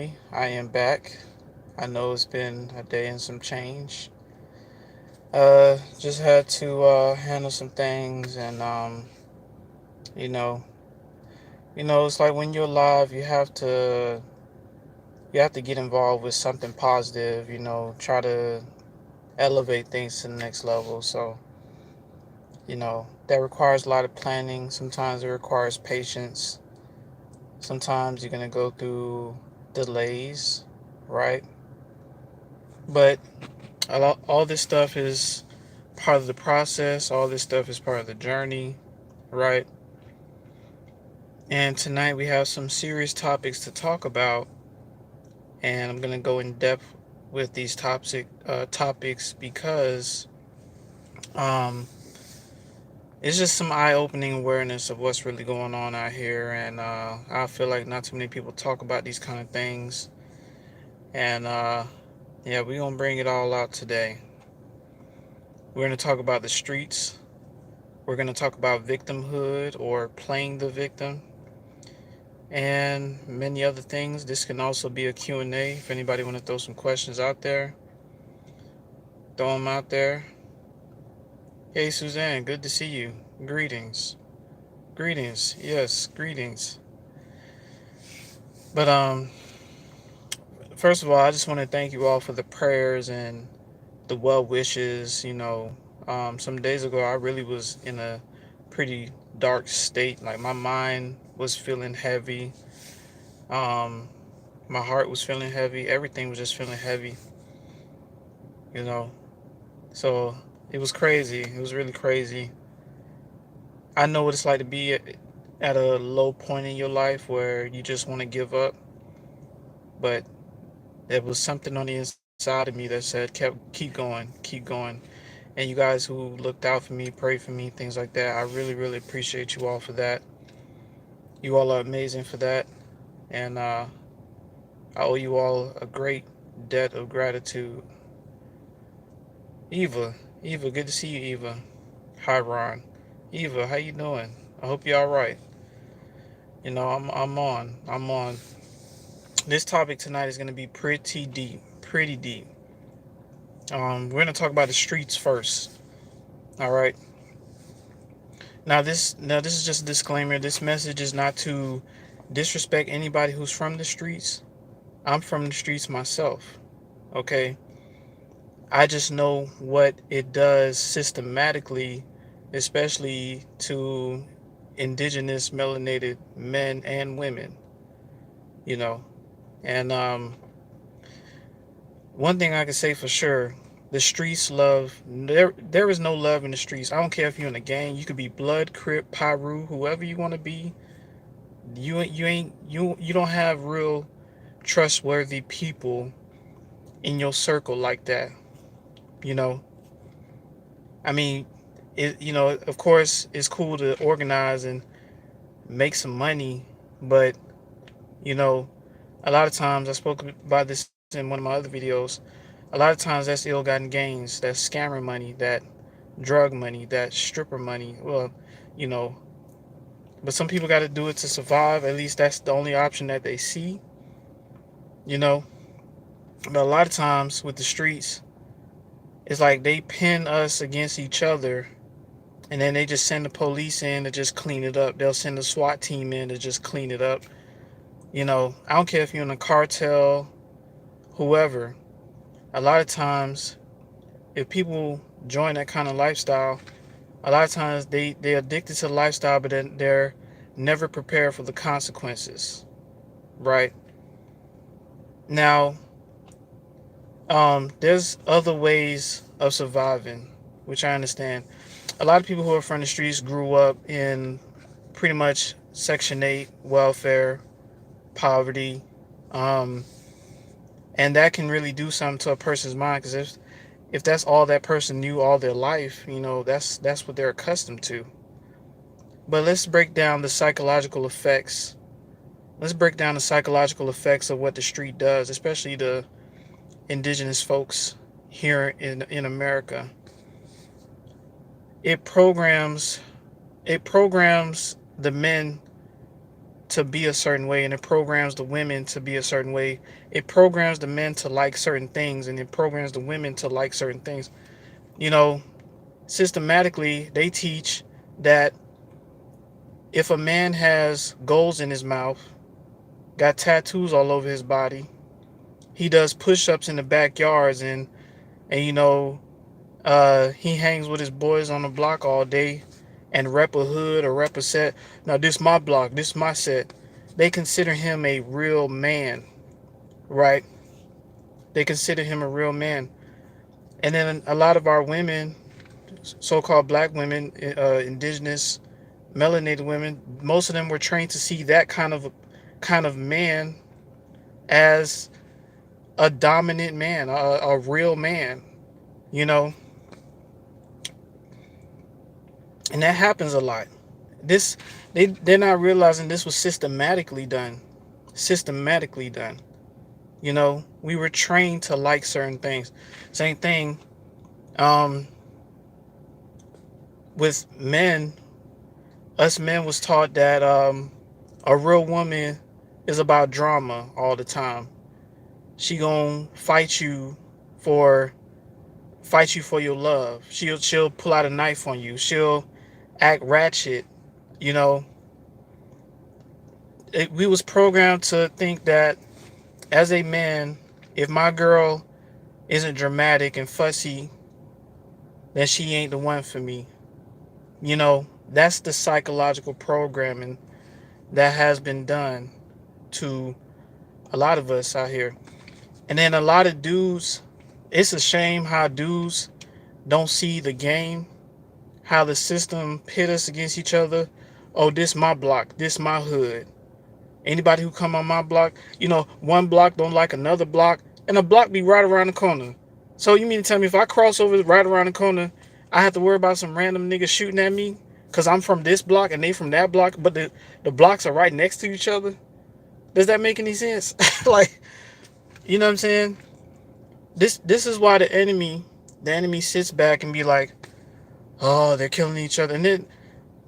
family. I am back. I know it's been a day and some change. Just had to handle some things, and you know, it's like when you're alive, you have to get involved with something positive. Try to elevate things to the next level. So, that requires a lot of planning. Sometimes it requires patience. Sometimes you're gonna go through delays, right? But all this stuff is part of the process. All this stuff is part of the journey, right? And tonight we have some serious topics to talk about, and I'm gonna go in depth with these topics because um, it's just some eye-opening awareness of what's really going on out here, and I feel like not too many people talk about these kind of things, and yeah, we're gonna bring it all out today. We're gonna talk about the streets. We're gonna talk about victimhood or playing the victim and many other things. This can also be a Q&A if anybody want to throw some questions out there. Throw them out there. Hey Suzanne, good to see you. Greetings. Greetings. Yes, greetings. But first of all, I just want to thank you all for the prayers and the well wishes. Some days ago I really was in a pretty dark state. Like my mind was feeling heavy. Um my heart was feeling heavy. Everything was just feeling heavy, you know. So it was crazy. It was really crazy. I know what it's like to be at a low point in your life where you just want to give up, but there was something on the inside of me that said, keep going, keep going." And you guys who looked out for me, prayed for me, things like that, I really, really appreciate you all for that. You all are amazing for that, and I owe you all a great debt of gratitude. Eva, Eva, good to see you, Eva. Hi, Ron. Eva, how you doing? I hope you're all right. I'm on. This topic tonight is going to be pretty deep, pretty deep. We're going to talk about the streets first. All right. Now this is just a disclaimer. This message is not to disrespect anybody who's from the streets. I'm from the streets myself. Okay. I just know what it does systematically, especially to indigenous melanated men and women. You know, and one thing I can say for sure, the streets love there is no love in the streets. I don't care if you're in a gang, you could be blood, crip, pyru, whoever you want to be. You don't have real trustworthy people in your circle like that, you know. I mean, of course it's cool to organize and make some money, but you know, a lot of times I spoke about this in one of my other videos. A lot of times that's ill-gotten gains, that's scammer money, that drug money, that stripper money. Well, you know, but some people got to do it to survive. At least that's the only option that they see, you know. But a lot of times with the streets, it's like they pin us against each other, and then they just send the police in to just clean it up. They'll send the SWAT team in to just clean it up. I don't care if you're in a cartel, whoever. A lot of times, if people join that kind of lifestyle, a lot of times they're addicted to the lifestyle, but then they're never prepared for the consequences, right? Now, there's other ways of surviving, which I understand. A lot of people who are from the streets grew up in pretty much Section 8, welfare, poverty, um, and that can really do something to a person's mind because if that's all that person knew all their life, that's what they're accustomed to. But let's break down the psychological effects. Let's break down the psychological effects of what the street does, especially the indigenous folks here in America. It programs it programs the men to be a certain way, and it programs the women to be a certain way. It programs the men to like certain things, and it programs the women to like certain things. You know, systematically, they teach that if a man has goals in his mouth, got tattoos all over his body, he does push-ups in the backyards, and he hangs with his boys on the block all day and rep a hood or rep a set. Now this my block, this my set. They consider him a real man, right? They consider him a real man. And then a lot of our women, so-called black women, indigenous, melanated women, most of them were trained to see that kind of man as a dominant man, a real man, you know, and that happens a lot. This they're not realizing this was systematically done. You know, we were trained to like certain things. Same thing um, with men. Us men was taught that a real woman is about drama all the time. She gonna for fight you for your love. She'll pull out a knife on you. She'll act ratchet. You know, we was programmed to think that as a man, if my girl isn't dramatic and fussy, then she ain't the one for me. You know, that's the psychological programming that has been done to a lot of us out here. And then a lot of dudes, it's a shame how dudes don't see the game, how the system pit us against each other. Oh, this my block, this my hood. Anybody who come on my block, one block don't like another block, and a block be right around the corner. So you mean to tell me if I cross over right around the corner, I have to worry about some random nigga shooting at me because I'm from this block and they from that block, but the blocks are right next to each other? Does that make any sense? Like, you know what I'm saying? This is why the enemy sits back and be like, oh, they're killing each other, and then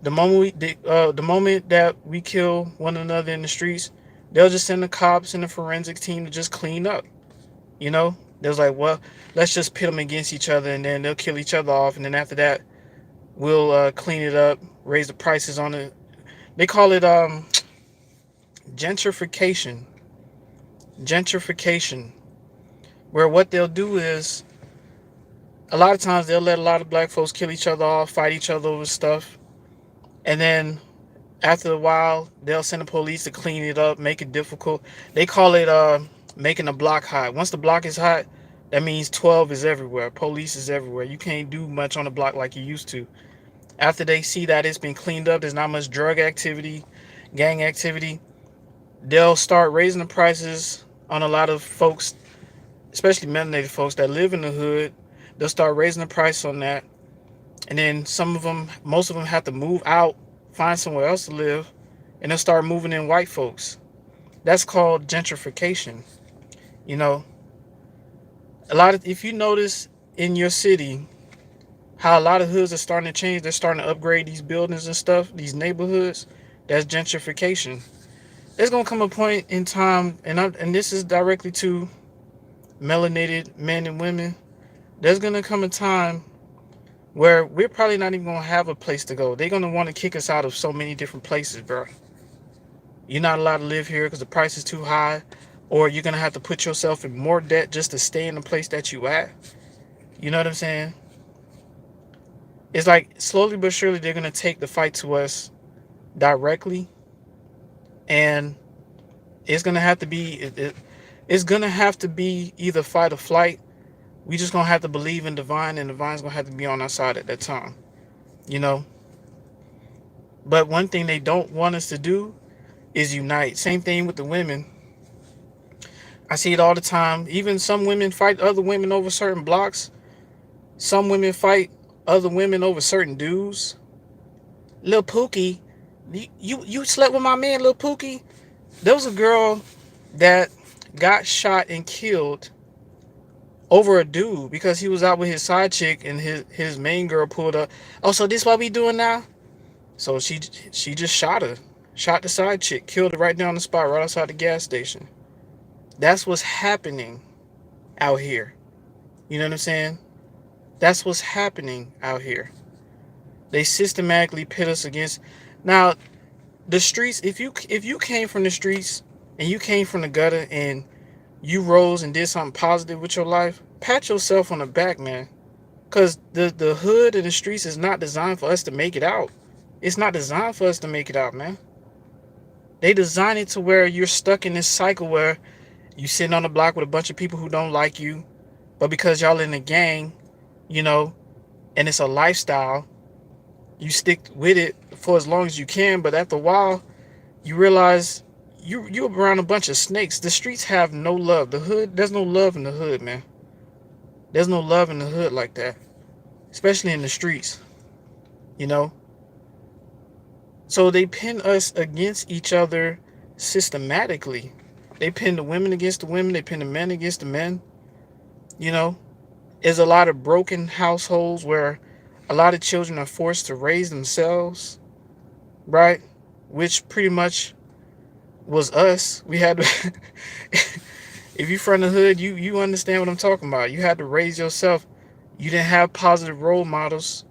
the moment that we kill one another in the streets, they'll just send the cops and the forensic team to just clean up. You know, they was like, well, let's just pit them against each other, and then they'll kill each other off, and then after that, we'll clean it up, raise the prices on it. They call it gentrification. Gentrification, where what they'll do is a lot of times they'll let a lot of black folks kill each other off, fight each other over stuff, and then after a while, they'll send the police to clean it up, make it difficult. They call it making the block hot. Once the block is hot, that means 12 is everywhere. Police is everywhere. You can't do much on the block like you used to. After they see that it's been cleaned up, there's not much drug activity, gang activity, they'll start raising the prices on a lot of folks, especially melanated folks that live in the hood. They'll start raising the price on that. And then most of them have to move out, find somewhere else to live, and they'll start moving in white folks. That's called gentrification. You know, if you notice in your city how a lot of hoods are starting to change, they're starting to upgrade these buildings and stuff, these neighborhoods, that's gentrification. There's gonna come a point in time, and this is directly to melanated men and women. There's gonna come a time where we're probably not even gonna have a place to go. They're gonna want to kick us out of so many different places, bro. You're not allowed to live here because the price is too high, or you're gonna have to put yourself in more debt just to stay in the place that you at. You know what I'm saying? It's like slowly but surely they're gonna take the fight to us directly, and it's gonna have to be it's gonna have to be either fight or flight. We just gonna have to believe in divine, and divine's gonna have to be on our side at that time. You know. But one thing they don't want us to do is unite. Same thing with the women. I see it all the time. Even some women fight other women over certain blocks. Some women fight other women over certain dudes. Lil Pookie, you slept with my man, Lil Pookie. There was a girl that got shot and killed over a dude because he was out with his side chick, and his main girl pulled up. Oh, so this what we doing now? So she just shot her. Shot the side chick, killed her right down the spot, right outside the gas station. That's what's happening out here. You know what I'm saying? That's what's happening out here. They systematically pit us against. Now, the streets. If you came from the streets and you came from the gutter and you rose and did something positive with your life, pat yourself on the back, man. Cause the hood and the streets is not designed for us to make it out. It's not designed for us to make it out, man. They design it to where you're stuck in this cycle where you sitting on the block with a bunch of people who don't like you, but because y'all in a gang, you know, and it's a lifestyle, you stick with it for as long as you can. But after a while, you realize you around a bunch of snakes. The streets have no love. The hood, there's no love in the hood, man. There's no love in the hood like that, especially in the streets, you know. So they pin us against each other systematically. They pin the women against the women. They pin the men against the men. You know, there's a lot of broken households where a lot of children are forced to raise themselves, right? Which pretty much was us. We had to, if you from the hood, you understand what I'm talking about. You had to raise yourself. You didn't have positive role models.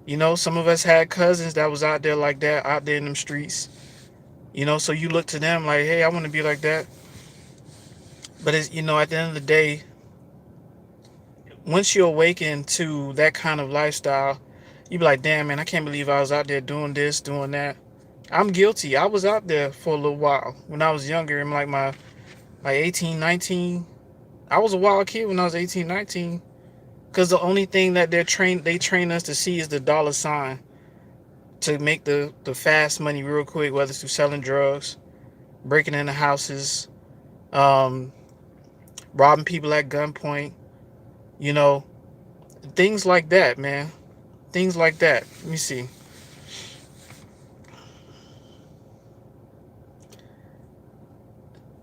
You know, some of us had cousins that was out there like that, out there in them streets. You know, so you look to them like, hey, I want to be like that. But it's, you know, at the end of the day, once you awaken to that kind of lifestyle, you be like, damn, man, I can't believe I was out there doing this, doing that. I'm guilty. I was out there for a little while when I was younger. I'm like my 18, 19. I was a wild kid when I was 18, 19. Because the only thing that they train us to see is the dollar sign, to make the fast money real quick, whether it's through selling drugs, breaking into houses, um, robbing people at gunpoint, you know, things like that, man. Things like that. Let me see.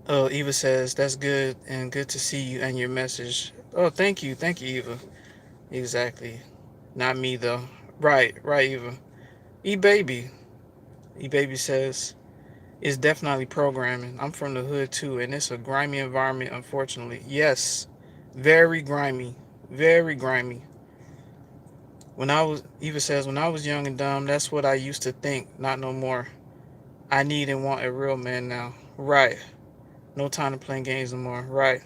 Oh, Eva says, that's good and good to see you and your message. Oh, thank you. Thank you, Eva. Exactly. Not me, though. Right, Eva. E-Baby. E-Baby says, it's definitely programming. I'm from the hood, too, and it's a grimy environment, unfortunately. Yes. Very grimy. Very grimy. Eva says, when I was young and dumb, that's what I used to think. Not no more. I need and want a real man now. Right. No time to play games no more. Right.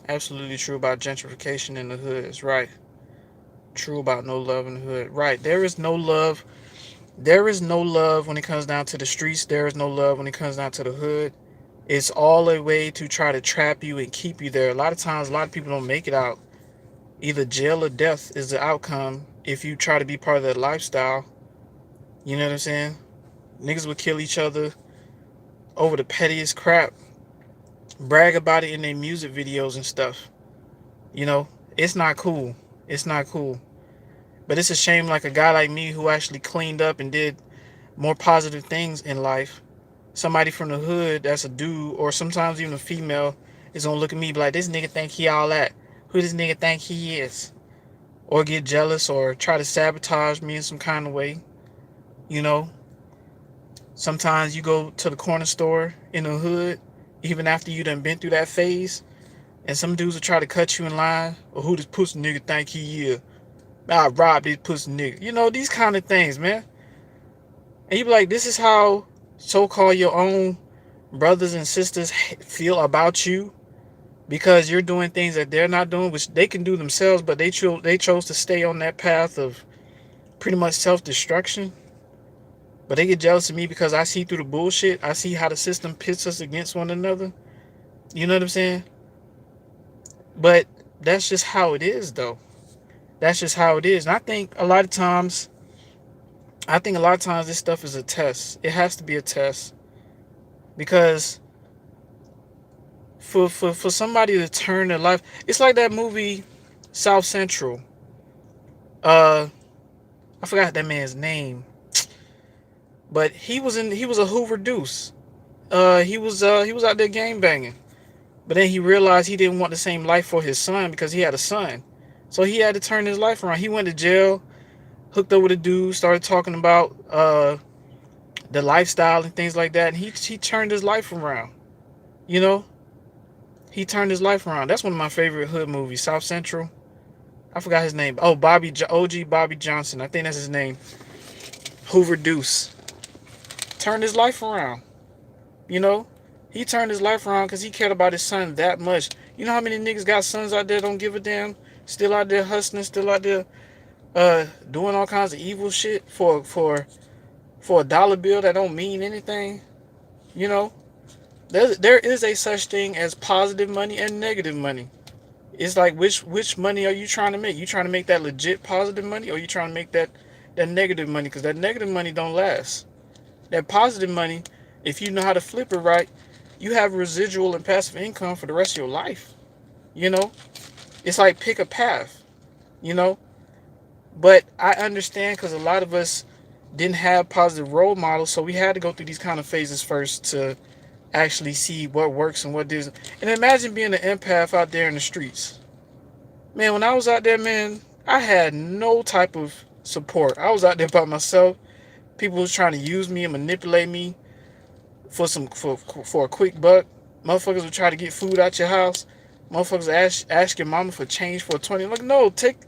Absolutely true about gentrification in the hood. It's right. True about no love in the hood. Right. There is no love. There is no love when it comes down to the streets. There is no love when it comes down to the hood. It's all a way to try to trap you and keep you there. A lot of times, a lot of people don't make it out. Either jail or death is the outcome if you try to be part of that lifestyle. You know what I'm saying? Niggas would kill each other over the pettiest crap. Brag about it in their music videos and stuff. You know, it's not cool. It's not cool. But it's a shame, like a guy like me who actually cleaned up and did more positive things in life. Somebody from the hood that's a dude, or sometimes even a female, is gonna look at me and be like, this nigga think he all that. Who this nigga think he is? Or get jealous or try to sabotage me in some kind of way. You know, sometimes you go to the corner store in the hood, even after you done been through that phase, and some dudes will try to cut you in line. Or who this pussy nigga think he is? I robbed this pussy nigga. You know, these kind of things, man. And you be like, this is how so-called your own brothers and sisters feel about you, because you're doing things that they're not doing, which they can do themselves, but they chose to stay on that path of pretty much self-destruction. But they get jealous of me because I see through the bullshit. I see how the system pits us against one another. You know what I'm saying? But that's just how it is, though. That's just how it is. And I think a lot of times this stuff is a test. It has to be a test. Because for somebody to turn their life, it's like that movie South Central. I forgot that man's name. But he was a Hoover Deuce. He was out there gang banging. But then he realized he didn't want the same life for his son because he had a son. So he had to turn his life around. He went to jail, hooked up with a dude, started talking about the lifestyle and things like that. And he turned his life around. You know, he turned his life around. That's one of my favorite hood movies, South Central. I forgot his name. Oh, OG Bobby Johnson. I think that's his name. Hoover Deuce turned his life around. You know, he turned his life around because he cared about his son that much. You know how many niggas got sons out there don't give a damn, still out there hustling, still out there doing all kinds of evil shit for a dollar bill that don't mean anything. You know, there is a such thing as positive money and negative money. It's like which money are you trying to make? You trying to make that legit positive money, or you trying to make that negative money? Because that negative money don't last. That positive money, if you know how to flip it right, you have residual and passive income for the rest of your life. You know, it's like pick a path. You know, but I understand because a lot of us didn't have positive role models, so we had to go through these kind of phases first to actually see what works and what doesn't. And imagine being an empath out there in the streets. Man, when I was out there, man, I had no type of support. I was out there by myself. People was trying to use me and manipulate me for a quick buck. Motherfuckers would try to get food out your house. Motherfuckers ask your mama for change for a 20. Like, no, take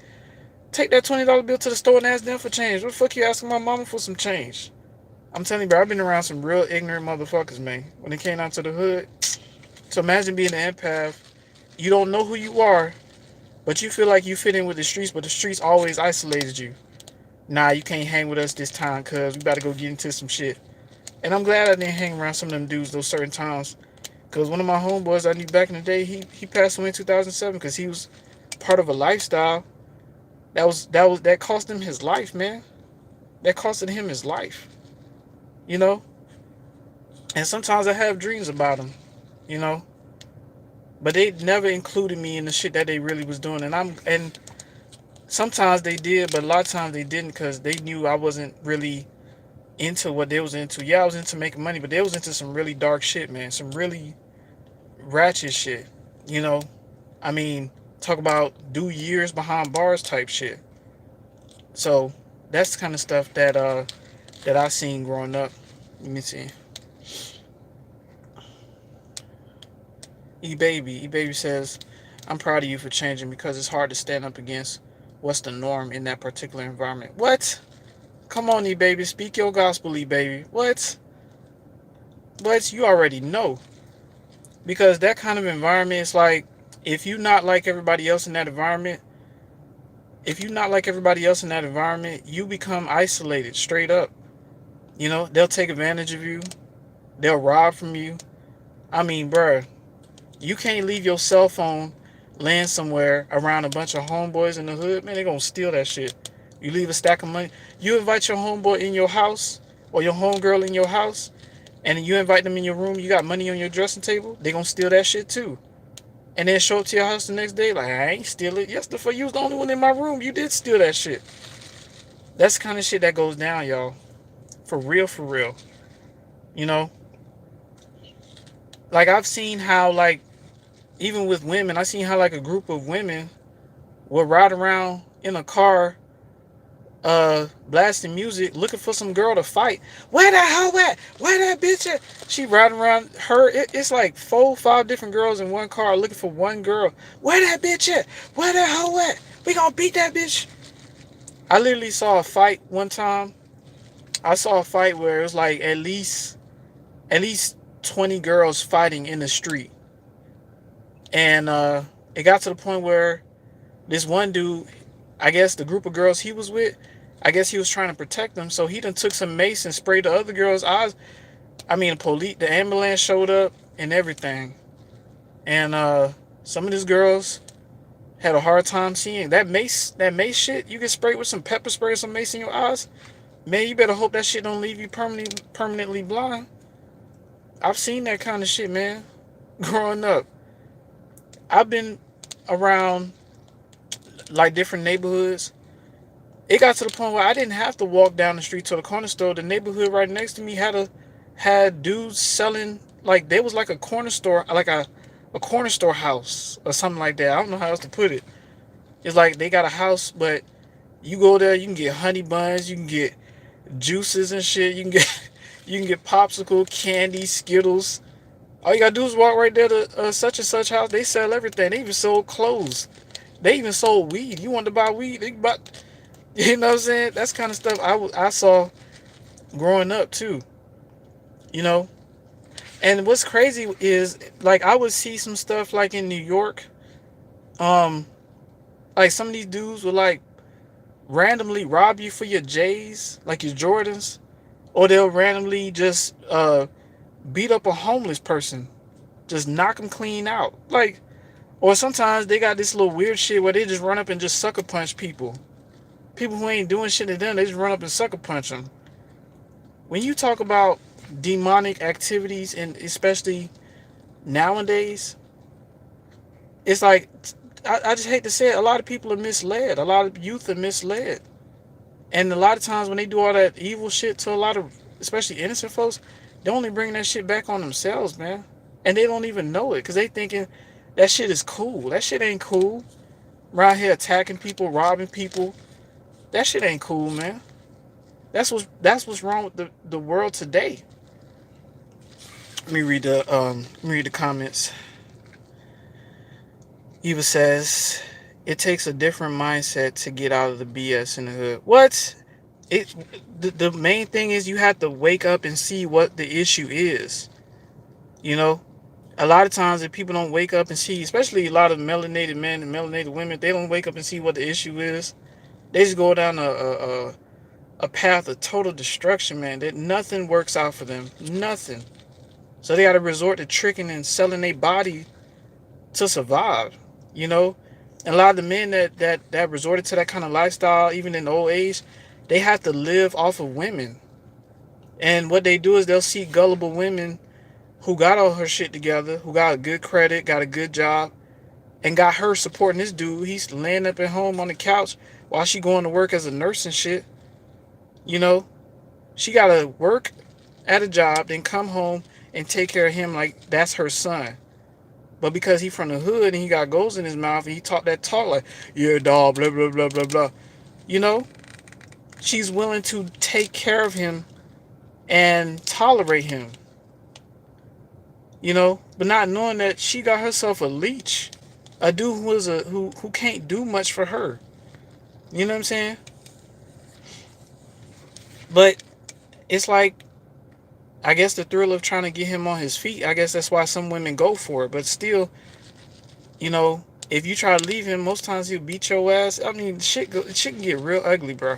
that $20 bill to the store and ask them for change. What the fuck you asking my mama for some change? I'm telling you, bro, I've been around some real ignorant motherfuckers, man. When it came out to the hood. So imagine being an empath. You don't know who you are, but you feel like you fit in with the streets, but the streets always isolated you. Nah, you can't hang with us this time, cuz we about to go get into some shit. And I'm glad I didn't hang around some of them dudes those certain times. Cause one of my homeboys I knew back in the day, he passed away in 2007 because he was part of a lifestyle that cost him his life, man. That costed him his life. You know? And sometimes I have dreams about him, you know. But they never included me in the shit that they really was doing. And sometimes they did, but a lot of times they didn't because they knew I wasn't really into what they was into. Yeah, I was into making money, but they was into some really dark shit, man. Some really ratchet shit. You know? I mean, talk about do years behind bars type shit. So that's the kind of stuff that I seen growing up. Let me see. E baby says, I'm proud of you for changing because it's hard to stand up against what's the norm in that particular environment. What? Come on, E baby, speak your gospel, E baby. What? But you already know. Because that kind of environment is like, if you not like everybody else in that environment, you become isolated straight up. You know, they'll take advantage of you. They'll rob from you. I mean, bruh, you can't leave your cell phone laying somewhere around a bunch of homeboys in the hood. Man, they're going to steal that shit. You leave a stack of money. You invite your homeboy in your house or your homegirl in your house, and you invite them in your room. You got money on your dressing table. They're going to steal that shit too. And then show up to your house the next day like, I ain't steal it. Yes, the fuck, you was the only one in my room. You did steal that shit. That's the kind of shit that goes down, y'all. For real, for real. You know? Like, I've seen how, like, even with women, I seen how, like, a group of women will ride around in a car, blasting music, looking for some girl to fight. Where that hoe at? Where that bitch at? She riding around her. It's like 4-5 different girls in one car looking for one girl. Where that bitch at? Where that hoe at? We gonna beat that bitch. I literally saw a fight one time. I saw a fight where it was like at least 20 girls fighting in the street. And it got to the point where this one dude, I guess the group of girls he was with, I guess he was trying to protect them. So he done took some mace and sprayed the other girls' eyes. I mean, the ambulance showed up and everything. And some of these girls had a hard time seeing. That mace shit, you get sprayed with some pepper spray or some mace in your eyes. Man, you better hope that shit don't leave you permanently blind. I've seen that kind of shit, man. Growing up. I've been around like different neighborhoods. It got to the point where I didn't have to walk down the street to the corner store. The neighborhood right next to me had dudes selling, like, there was like a corner store, like a corner store house or something like that. I don't know how else to put it. It's like they got a house, but you go there, you can get honey buns, you can get juices and shit. You can get popsicle, candy, Skittles. All you gotta do is walk right there to such and such house. They sell everything. They even sold clothes. They even sold weed. You want to buy weed? They buy, you know what I'm saying? That's kind of stuff I saw growing up too. You know, and what's crazy is like I would see some stuff like in New York. Um, like some of these dudes would like randomly rob you for your J's, like your Jordans, or they'll randomly just beat up a homeless person, just knock them clean out. Like, or sometimes they got this little weird shit where they just run up and just sucker punch people. People who ain't doing shit to them, they just run up and sucker punch them. When you talk about demonic activities, and especially nowadays, it's like I just hate to say it. A lot of people are misled. A lot of youth are misled, and a lot of times when they do all that evil shit to a lot of, especially innocent folks, they only bring that shit back on themselves, man. And they don't even know it because they thinking that shit is cool. That shit ain't cool. Around here attacking people, robbing people. That shit ain't cool, man. That's what's wrong with the world today. Let me read the comments. Eva says, it takes a different mindset to get out of the BS in the hood. What? It the main thing is you have to wake up and see what the issue is. You know? A lot of times if people don't wake up and see, especially a lot of melanated men and melanated women, they don't wake up and see what the issue is. They just go down a path of total destruction, man. That nothing works out for them. Nothing. So they got to resort to tricking and selling their body to survive. You know, and a lot of the men that resorted to that kind of lifestyle, even in old age, they have to live off of women. And what they do is they'll seek gullible women who got all her shit together, who got a good credit, got a good job, and got her supporting this dude. He's laying up at home on the couch while she going to work as a nurse and shit. You know, she gotta work at a job, then come home and take care of him like that's her son. But because he from the hood and he got goals in his mouth and he talk that talk like, yeah, dog, blah, blah, blah, blah, blah. You know, she's willing to take care of him and tolerate him. You know, but not knowing that she got herself a leech. A dude who can't do much for her. You know what I'm saying? But it's like, I guess the thrill of trying to get him on his feet, I guess that's why some women go for it. But still, you know, if you try to leave him, most times he'll beat your ass. I mean, shit can get real ugly, bro.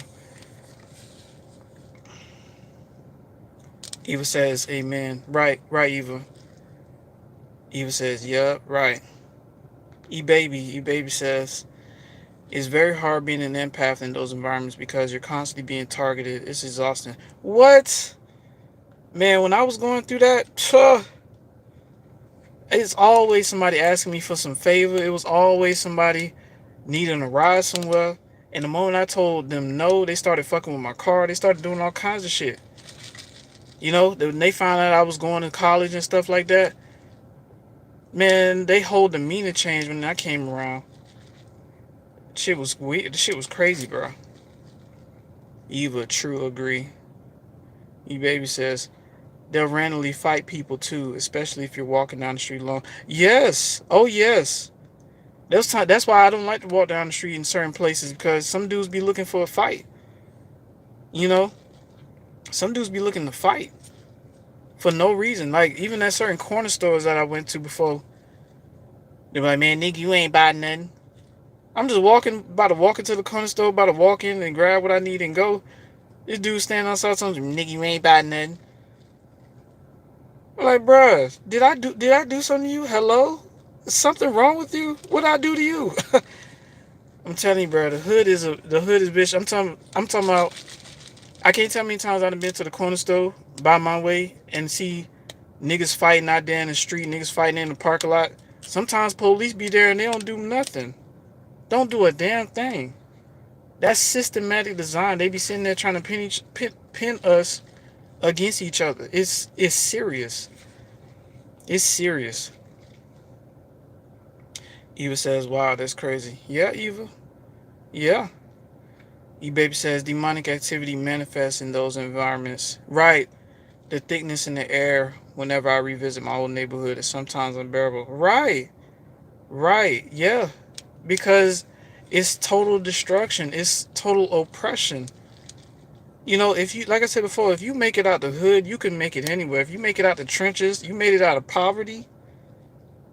Eva says, amen. Right, Eva. Eva says, yeah, right. E-Baby says, it's very hard being an empath in those environments because you're constantly being targeted. It's exhausting. What? Man, when I was going through that, it's always somebody asking me for some favor. It was always somebody needing a ride somewhere. And the moment I told them no, they started fucking with my car. They started doing all kinds of shit. You know, when they found out I was going to college and stuff like that, man, they whole demeanor changed when I came around. Shit was weird. The shit was crazy, bro. Eva, true, agree. E-Baby says, they'll randomly fight people too, especially if you're walking down the street alone. Yes. Oh, yes. That's why I don't like to walk down the street in certain places, because some dudes be looking for a fight. You know? Some dudes be looking to fight for no reason. Like, even at certain corner stores that I went to before, they're like, man, nigga, you ain't buy nothing. I'm just about to walk into the corner store, about to walk in and grab what I need and go. This dude standing outside something, nigga, you ain't buy nothing. I'm like, bruh, did I do something to you? Hello? Is something wrong with you? What did I do to you? I'm telling you, bro, the hood is bitch. I'm talking about. I can't tell how many times I've been to the corner store by my way and see niggas fighting out there in the street, niggas fighting in the parking lot. Sometimes police be there and they don't do nothing. Don't do a damn thing. That's systematic design. They be sitting there trying to pin us against each other. It's serious. It's serious. Eva says, wow, that's crazy. Yeah, Eva. Yeah. E-Baby says, demonic activity manifests in those environments. Right. The thickness in the air whenever I revisit my old neighborhood is sometimes unbearable. Right, right, yeah. Because it's total destruction, it's total oppression. You know, if you, like I said before, if you make it out the hood, you can make it anywhere. If you make it out the trenches, you made it out of poverty,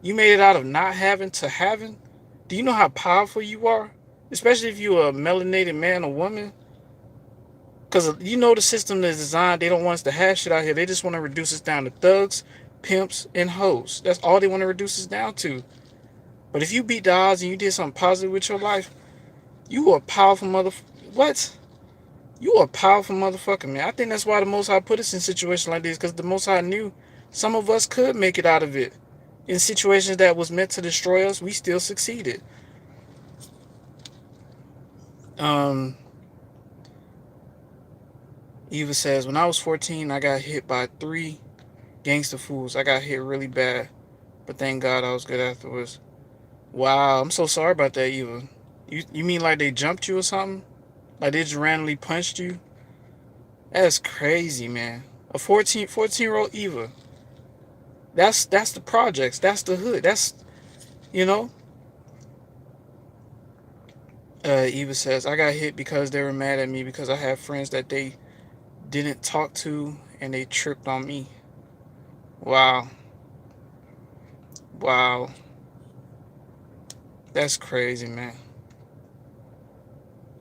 you made it out of not having to having. Do you know how powerful you are? Especially if you're a melanated man or woman. Because you know the system is designed, they don't want us to have shit out here. They just want to reduce us down to thugs, pimps, and hoes. That's all they want to reduce us down to. But if you beat the odds and you did something positive with your life, you are a powerful What? You are a powerful motherfucker, man. I think that's why the Most High put us in situations like this, because the Most High knew some of us could make it out of it. In situations that was meant to destroy us, we still succeeded. Um, Eva says, when I was 14, I got hit by 3 gangster fools. I got hit really bad, but thank God I was good afterwards. Wow, I'm so sorry about that, Eva. You mean like they jumped you or something? Like they just randomly punched you? That's crazy, man. A 14-year-old Eva. That's the projects. That's the hood. That's, you know. Eva says, I got hit because they were mad at me because I had friends that they didn't talk to and they tripped on me. Wow. Wow. That's crazy, man.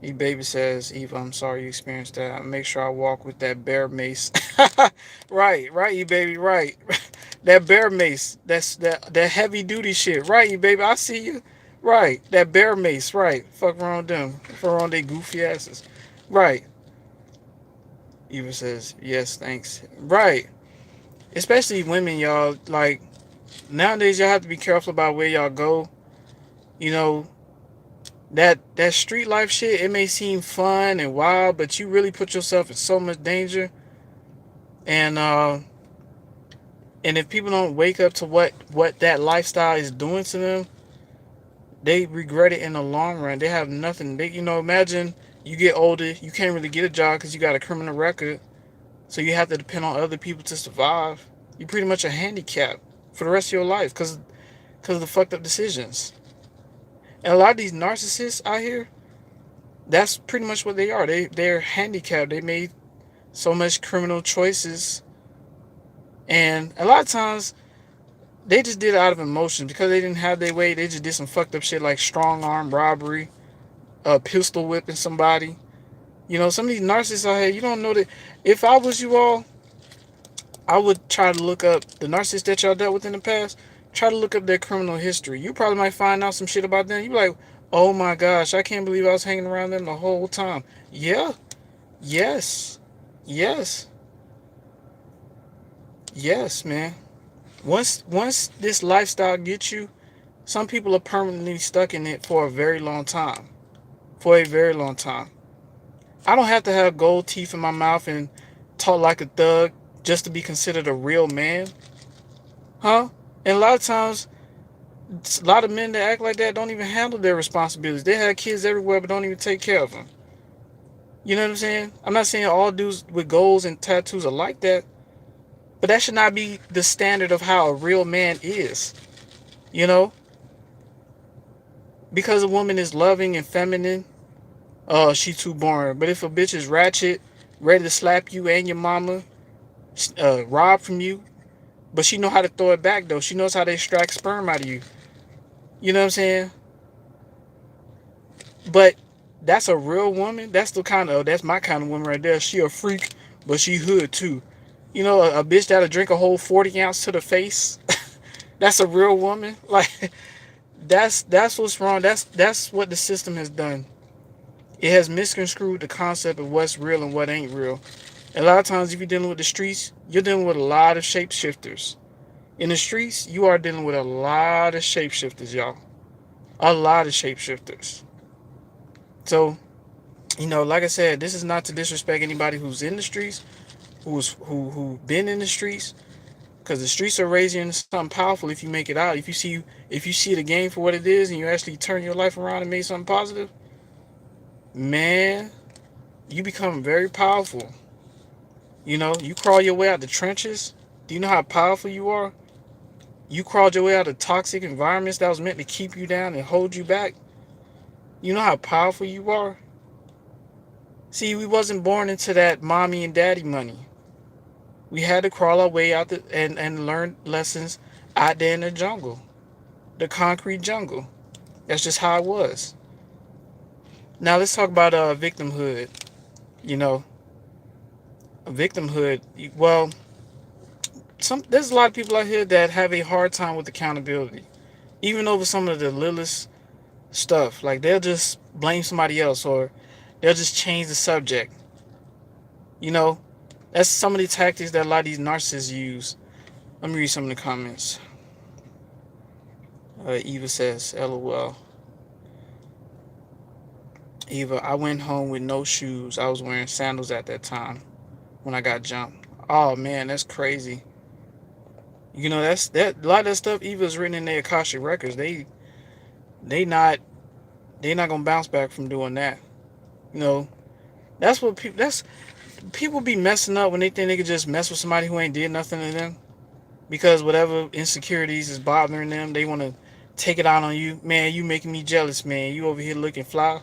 E-Baby says, Eva, I'm sorry you experienced that. I make sure I walk with that bear mace. Right, right, E-Baby, right. That bear mace. That's that heavy duty shit. Right, E-Baby, I see you. Right. That bear mace, right. Fuck around them. Fuck around they goofy asses. Right. Eva says, yes, thanks. Right. Especially women, y'all. Like, nowadays, y'all have to be careful about where y'all go. You know, that street life shit, it may seem fun and wild, but you really put yourself in so much danger. And if people don't wake up to what that lifestyle is doing to them, they regret it in the long run. They have nothing. They, imagine you get older, you can't really get a job because you got a criminal record, so you have to depend on other people to survive. You're pretty much a handicap for the rest of your life because of the fucked up decisions. And a lot of these narcissists out here, that's pretty much what they are. They're handicapped. They made so much criminal choices, and a lot of times they just did it out of emotion because they didn't have their way. They just did some fucked up shit like strong arm robbery, pistol whipping somebody. Some of these narcissists out here, you don't know that. If I was you all, I would try to look up the narcissists that y'all dealt with in the past. Try to look up their criminal history. You probably might find out some shit about them. You be like, oh my gosh, I can't believe I was hanging around them the whole time. Yeah, yes, yes, yes, man. Once this lifestyle gets you, some people are permanently stuck in it for a very long time. For a very long time. I don't have to have gold teeth in my mouth and talk like a thug just to be considered a real man. Huh? And a lot of times, a lot of men that act like that don't even handle their responsibilities. They have kids everywhere but don't even take care of them. You know what I'm saying? I'm not saying all dudes with goals and tattoos are like that, but that should not be the standard of how a real man is. You know? Because a woman is loving and feminine, oh, she too boring. But if a bitch is ratchet, ready to slap you and your mama, rob from you, but she know how to throw it back though. She knows how to extract sperm out of you. You know what I'm saying? But that's a real woman. That's my kind of woman right there. She a freak, but she hood too. A bitch that'll drink a whole 40 ounce to the face. That's a real woman. Like that's what's wrong. That's what the system has done. It has misconstrued the concept of what's real and what ain't real. And a lot of times, if you're dealing with the streets, you're dealing with a lot of shapeshifters. In the streets, you are dealing with a lot of shapeshifters, y'all. A lot of shapeshifters. So, like I said, this is not to disrespect anybody who's in the streets, who been in the streets, because the streets are raising into something powerful if you make it out. If you see the game for what it is and you actually turn your life around and make something positive, man, you become very powerful. You crawl your way out the trenches. Do you know how powerful you are? You crawled your way out of toxic environments that was meant to keep you down and hold you back. You know how powerful you are? See, we wasn't born into that mommy and daddy money. We had to crawl our way out and learn lessons out there in the jungle, the concrete jungle. That's just how it was. Now let's talk about victimhood. You know, victimhood. Well, there's a lot of people out here that have a hard time with accountability, even over some of the littlest stuff. Like they'll just blame somebody else, or they'll just change the subject. You know, that's some of the tactics that a lot of these narcissists use. Let me read some of the comments. Eva says, "LOL." Eva, I went home with no shoes. I was wearing sandals at that time when I got jumped. Oh man, that's crazy. That a lot of that stuff Eva's written in their Akashic records. They not they not gonna bounce back from doing that. You know, that's people be messing up when they think they could just mess with somebody who ain't did nothing to them because whatever insecurities is bothering them, they want to take it out on you. Man, you making me jealous, man. You over here looking fly.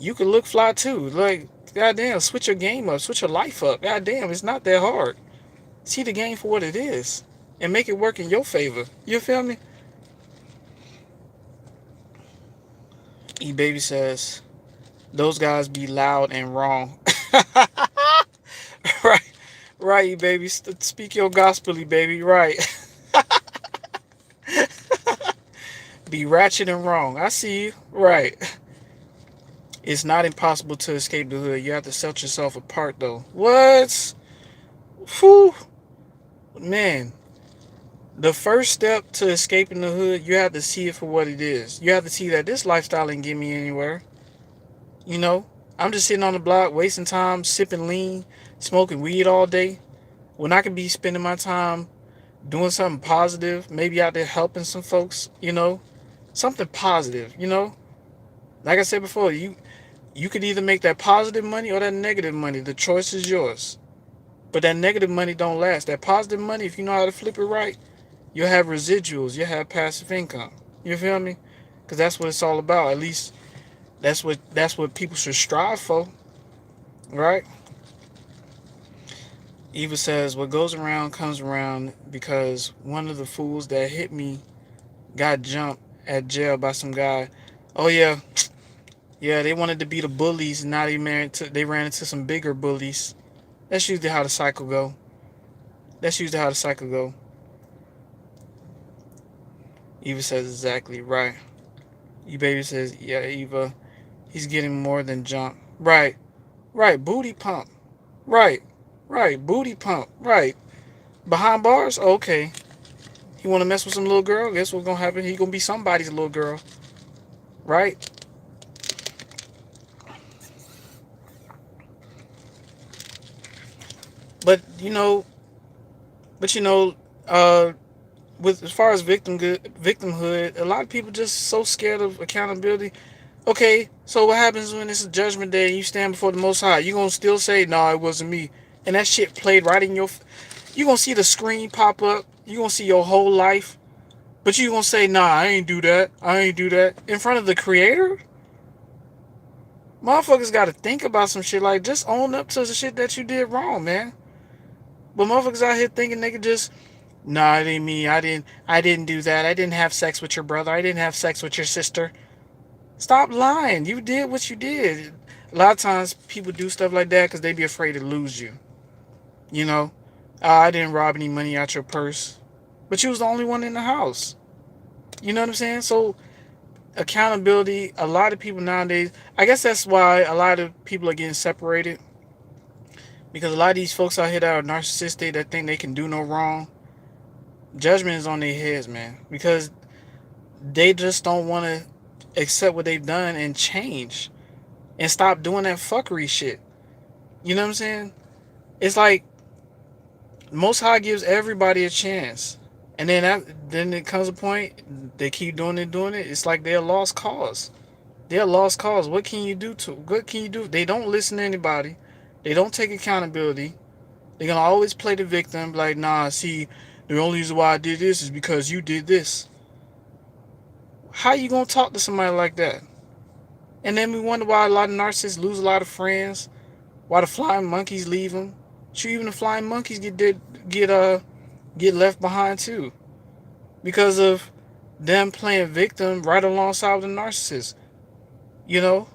You could look fly too. Like, goddamn, switch your game up, switch your life up. Goddamn, it's not that hard. See the game for what it is and make it work in your favor. You feel me? E Baby says, those guys be loud and wrong. Right, right, E Baby. Speak your gospel, E Baby. Right. Be ratchet and wrong. I see you. Right. It's not impossible to escape the hood. You have to set yourself apart, though. What? Whew. Man, the first step to escaping the hood, you have to see it for what it is. You have to see that this lifestyle ain't get me anywhere. You know, I'm just sitting on the block, wasting time, sipping lean, smoking weed all day, when I could be spending my time doing something positive, maybe out there helping some folks, something positive, Like I said before, you could either make that positive money or that negative money. The choice is yours. But that negative money don't last. That positive money, if you know how to flip it right, you'll have residuals. You'll have passive income. You feel me? Because that's what it's all about. At least that's what people should strive for, right? Eva says, what goes around comes around because one of the fools that hit me got jumped at jail by some guy. Oh yeah, yeah. They wanted to be the bullies, and now they ran into some bigger bullies. That's usually how the cycle go. That's usually how the cycle go. Eva says exactly right. E-Baby says, yeah, Eva, he's getting more than jump. Right, right. Booty pump. Right, right. Booty pump. Right. Behind bars? Okay. He want to mess with some little girl? Guess what's going to happen? He going to be somebody's little girl. Right? But, uh, with as far as victimhood, a lot of people just so scared of accountability. Okay, so what happens when it's a judgment day and you stand before the Most High? You gonna still say, "No, it wasn't me," and that shit played right in your. You gonna see the screen pop up. You gonna see your whole life, but you gonna say, "Nah, I ain't do that. I ain't do that" in front of the Creator. Motherfuckers got to think about some shit. Like, just own up to the shit that you did wrong, man. But motherfuckers out here thinking they could just, "Nah, it ain't me. I didn't do that. I didn't have sex with your brother. I didn't have sex with your sister." Stop lying. You did what you did. A lot of times people do stuff like that because they be afraid to lose you. You know, I didn't rob any money out your purse, but you was the only one in the house. You know what I'm saying? So accountability, a lot of people nowadays, I guess that's why a lot of people are getting separated, because a lot of these folks out here that are narcissistic, that think they can do no wrong, judgment is on their heads, man, because they just don't want to accept what they've done and change and stop doing that fuckery shit. You know what I'm saying? It's like Most High gives everybody a chance, and then it comes a point they keep doing it. It's like they're a lost cause. They're a lost cause. What can you do? They don't listen to anybody. They don't take accountability. They're gonna always play the victim, like, nah, see, the only reason why I did this is because you did this. How you gonna talk to somebody like that? And then we wonder why a lot of narcissists lose a lot of friends, why the flying monkeys leave them. Sure, even the flying monkeys get left behind too, because of them playing victim right alongside with the narcissist. You know,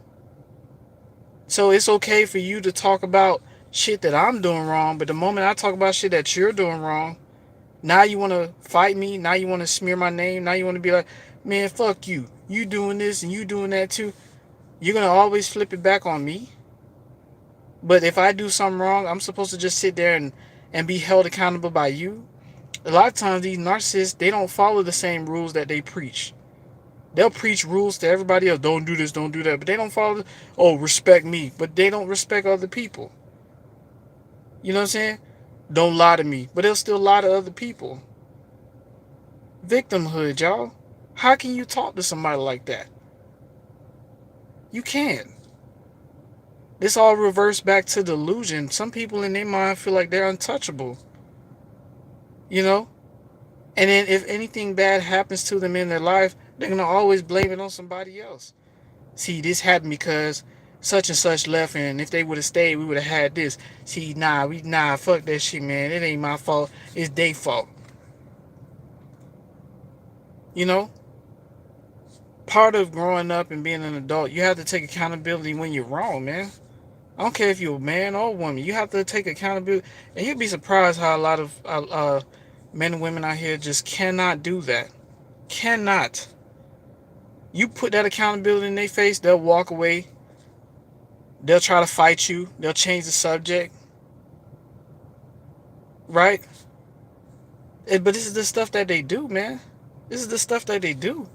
so it's okay for you to talk about shit that I'm doing wrong, but the moment I talk about shit that you're doing wrong, now you want to fight me. Now you want to smear my name. Now you want to be like, man, fuck you. You doing this and you doing that too. You're gonna always flip it back on me. But if I do something wrong, I'm supposed to just sit there and be held accountable by you. A lot of times these narcissists, they don't follow the same rules that they preach. They'll preach rules to everybody else. Don't do this, don't do that. But they don't follow, oh, respect me. But they don't respect other people. You know what I'm saying? Don't lie to me. But they'll still lie to other people. Victimhood, y'all. How can you talk to somebody like that? You can't. This all reverts back to delusion. Some people in their mind feel like they're untouchable. You know? And then if anything bad happens to them in their life, they're going to always blame it on somebody else. See, this happened because such and such left, and if they would have stayed, we would have had this. See, fuck that shit, man. It ain't my fault. It's their fault. You know? Part of growing up and being an adult, you have to take accountability when you're wrong, man. I don't care if you're a man or a woman. You have to take accountability. And you'd be surprised how a lot of men and women out here just cannot do that. Cannot. You put that accountability in their face, they'll walk away. They'll try to fight you. They'll change the subject. Right? But this is the stuff that they do, man. This is the stuff that they do.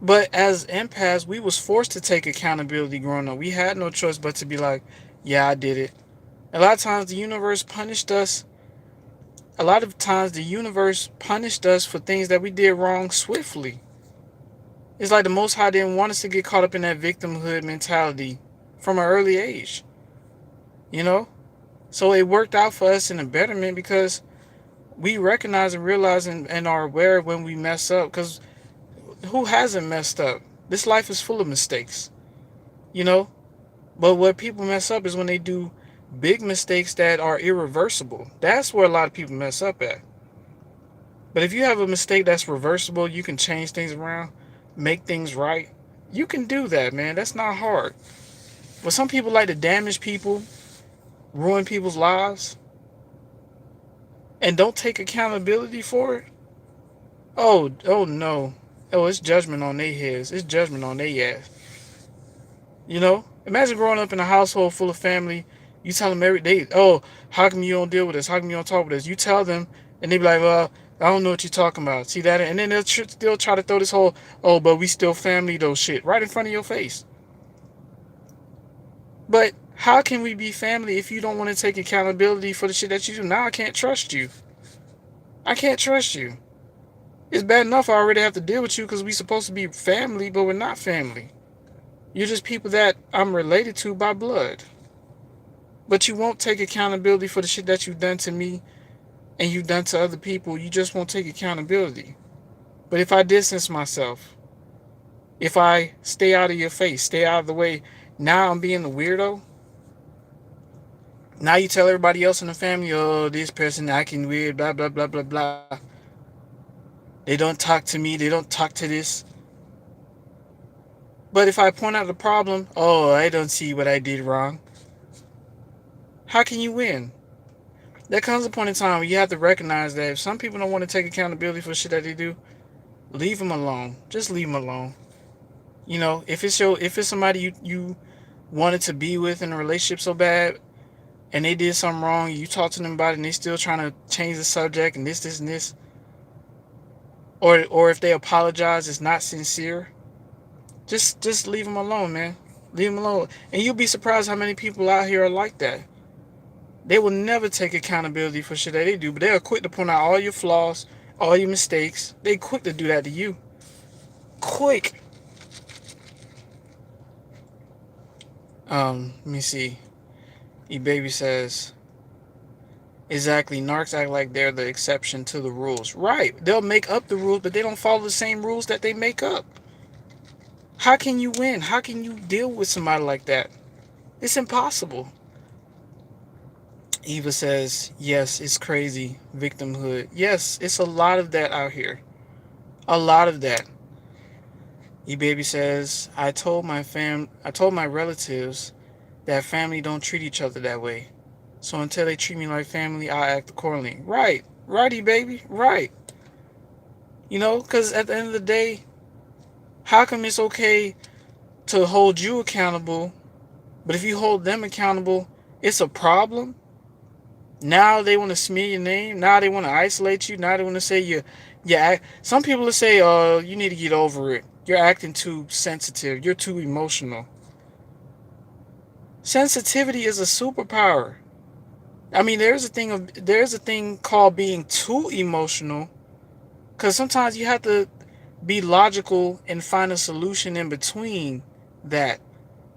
But as empaths, we was forced to take accountability growing up. We had no choice but to be like, yeah, I did it. A lot of times the universe punished us. A lot of times the universe punished us for things that we did wrong swiftly. It's like the Most High didn't want us to get caught up in that victimhood mentality from an early age. You know? So it worked out for us in a betterment because we recognize and realize and are aware when we mess up. Because who hasn't messed up? This life is full of mistakes. You know? But what people mess up is when they do big mistakes that are irreversible. That's where a lot of people mess up at. But if you have a mistake that's reversible, you can change things around, make things right. You can do that, man. That's not hard. But some people like to damage people, ruin people's lives, and don't take accountability for it. Oh no. Oh, it's judgment on their heads. It's judgment on their ass. You know? Imagine growing up in a household full of family. You tell them every day, oh, how come you don't deal with this? How come you don't talk with us? You tell them, and they be like, well, I don't know what you're talking about. See that? And then they'll still try to throw this whole, oh, but we still family, though shit, right in front of your face. But how can we be family if you don't want to take accountability for the shit that you do? Now I can't trust you. I can't trust you. It's bad enough I already have to deal with you because we're supposed to be family, but we're not family. You're just people that I'm related to by blood. But you won't take accountability for the shit that you've done to me and you've done to other people. You just won't take accountability. But if I distance myself, if I stay out of your face, stay out of the way, now I'm being the weirdo. Now you tell everybody else in the family, oh, this person acting weird, blah, blah, blah, blah, blah. They don't talk to me. They don't talk to this. But if I point out the problem, oh, I don't see what I did wrong. How can you win? There comes a point in time where you have to recognize that if some people don't want to take accountability for shit that they do, leave them alone. Just leave them alone. You know, if it's somebody you wanted to be with in a relationship so bad, and they did something wrong, you talk to them about it, and they still trying to change the subject and this, and this, or if they apologize, it's not sincere. Just leave them alone, man. Leave them alone, and you'll be surprised how many people out here are like that. They will never take accountability for shit that they do, but they are quick to point out all your flaws, all your mistakes. They quick to do that to you. Quick. Let me see. E Baby says, Exactly. Narcs act like they're the exception to the rules. Right. They'll make up the rules, but they don't follow the same rules that they make up. How can you win? How can you deal with somebody like that? It's impossible. Eva says, yes, it's crazy. Victimhood. Yes, it's a lot of that out here. A lot of that. E-Baby says, I told my relatives that family don't treat each other that way. So until they treat me like family, I act accordingly. Right. Righty, baby. Right. You know, because at the end of the day, how come it's okay to hold you accountable, but if you hold them accountable, it's a problem? Now they want to smear your name. Now they want to isolate you. Now they want to say some people will say, "Oh, you need to get over it. You're acting too sensitive. You're too emotional." Sensitivity is a superpower. I mean, there's a thing called being too emotional, because sometimes you have to be logical and find a solution in between that.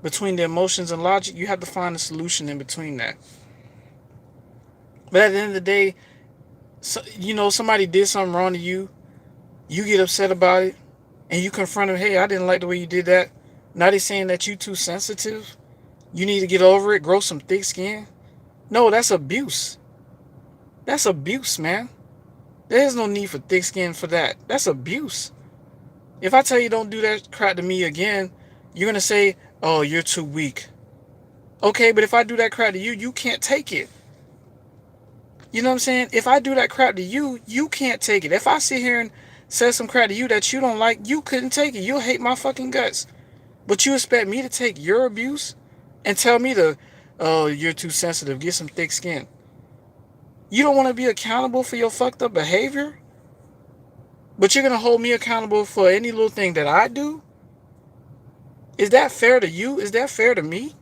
Between the emotions and logic, you have to find a solution in between that. But at the end of the day, somebody did something wrong to you. You get upset about it, and you confront them. Hey, I didn't like the way you did that. Now they saying that you too sensitive. You need to get over it. Grow some thick skin. No, that's abuse. That's abuse, man. There's no need for thick skin for that. That's abuse. If I tell you don't do that crap to me again, you're gonna say, "Oh, you're too weak." Okay, but if I do that crap to you, you can't take it. You know what I'm saying? If I do that crap to you, you can't take it. If I sit here and say some crap to you that you don't like, you couldn't take it. You'll hate my fucking guts. But you expect me to take your abuse and tell me oh, you're too sensitive, get some thick skin. You don't want to be accountable for your fucked up behavior, but you're gonna hold me accountable for any little thing that I do? Is that fair to you? Is that fair to me?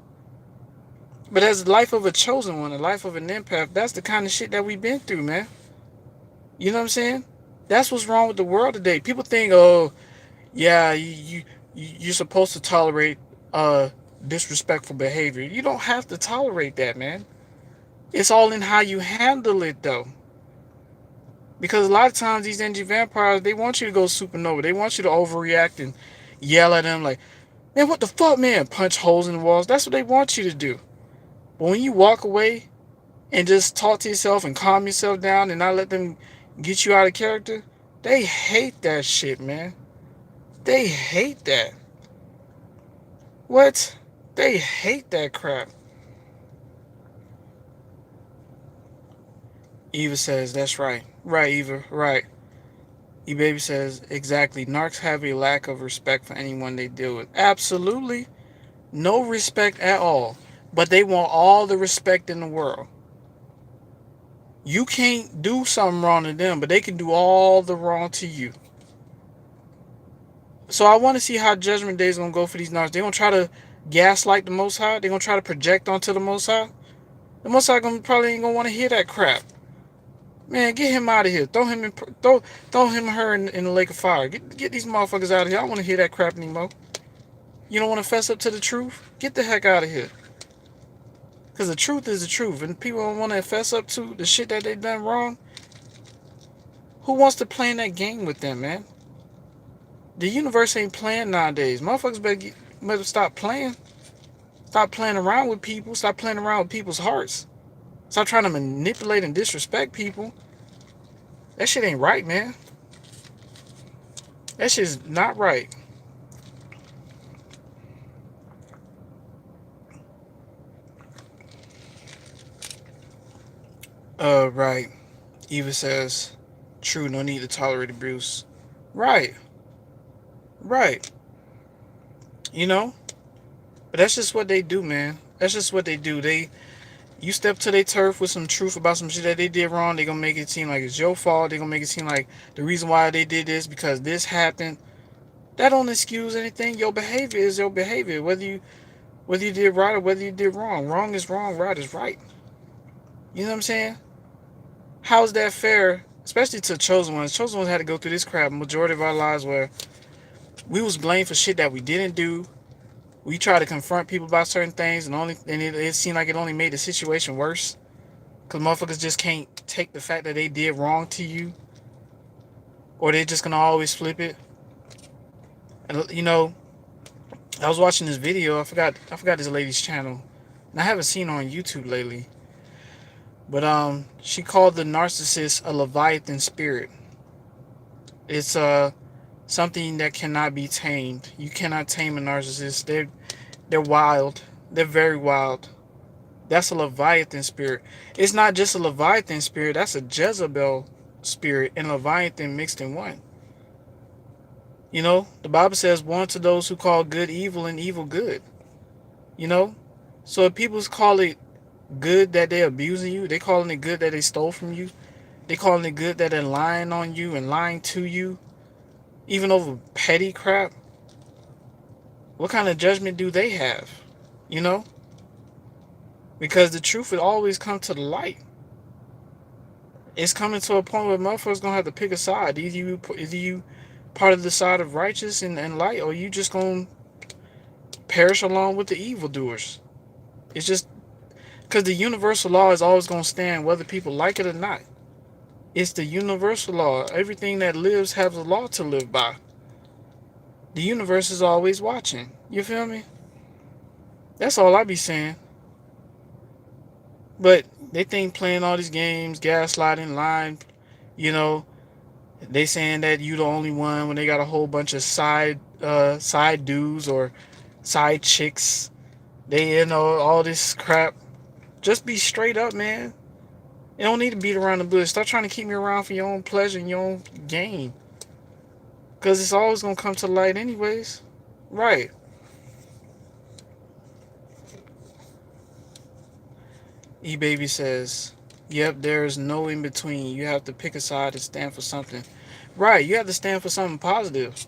But as the life of a chosen one, the life of an empath, that's the kind of shit that we've been through, man. You know what I'm saying? That's what's wrong with the world today. People think, oh, yeah, you're supposed to tolerate uh disrespectful behavior. You don't have to tolerate that, man. It's all in how you handle it, though. Because a lot of times these energy vampires, they want you to go supernova. They want you to overreact and yell at them like, man, what the fuck, man? Punch holes in the walls. That's what they want you to do. But when you walk away and just talk to yourself and calm yourself down and not let them get you out of character, they hate that shit, man. They hate that. What? They hate that crap. Eva says, that's right. Right, Eva, right. E-Baby says, exactly. Narcs have a lack of respect for anyone they deal with. Absolutely. No respect at all. But they want all the respect in the world. You can't do something wrong to them, but they can do all the wrong to you. So I want to see how Judgment Day is going to go for these narcs. They're going to try to gaslight the Most High. They're going to try to project onto the Most High. The Most High probably ain't going to want to hear that crap. Man, get him out of here. Throw him and her in the lake of fire. Get these motherfuckers out of here. I don't want to hear that crap anymore. You don't want to fess up to the truth? Get the heck out of here. Because the truth is the truth. And people don't want to fess up to the shit that they done wrong. Who wants to play in that game with them, man? The universe ain't playing nowadays. Motherfuckers better stop playing. Stop playing around with people. Stop playing around with people's hearts. Stop trying to manipulate and disrespect people. That shit ain't right, man. That shit's not right. Right. Eva says, true, no need to tolerate abuse. Right. Right. You know? But that's just what they do, man. That's just what they do. You step to their turf with some truth about some shit that they did wrong, they gonna make it seem like it's your fault. They gonna make it seem like the reason why they did this because this happened. That don't excuse anything. Your behavior is your behavior. Whether you did right or whether you did wrong. Wrong is wrong, right is right. You know what I'm saying? How's that fair? Especially to chosen ones. Chosen ones had to go through this crap majority of our lives where we was blamed for shit that we didn't do. We try to confront people about certain things, and it seemed like it only made the situation worse. Because motherfuckers just can't take the fact that they did wrong to you, or they're just gonna always flip it. And I was watching this video. I forgot this lady's channel, and I haven't seen her on YouTube lately. But she called the narcissist a Leviathan spirit. It's something that cannot be tamed. You cannot tame a narcissist. They're wild. They're very wild. That's a Leviathan spirit. It's not just a Leviathan spirit. That's a Jezebel spirit and Leviathan mixed in one. The Bible says, "One to those who call good evil and evil good." You know, so if people call it good that they're abusing you, they calling it good that they stole from you. They calling it good that they're lying on you and lying to you, even over petty crap. What kind of judgment do they have? You know, because the truth will always come to the light. It's coming to a point where motherfuckers gonna have to pick a side. Either you part of the side of righteous and light, or you just gonna perish along with the evildoers. It's just because the universal law is always gonna stand whether people like it or not. It's the universal law. Everything that lives has a law to live by. The universe is always watching. You feel me? That's all I be saying. But they think playing all these games, gaslighting, lying, you know, they saying that you the only one when they got a whole bunch of side dudes or side chicks. They all this crap. Just be straight up, man. You don't need to beat around the bush. Stop trying to keep me around for your own pleasure and your own gain. Because it's always going to come to light anyways. Right. E-Baby says, yep, there is no in between. You have to pick a side and stand for something. Right, you have to stand for something positive.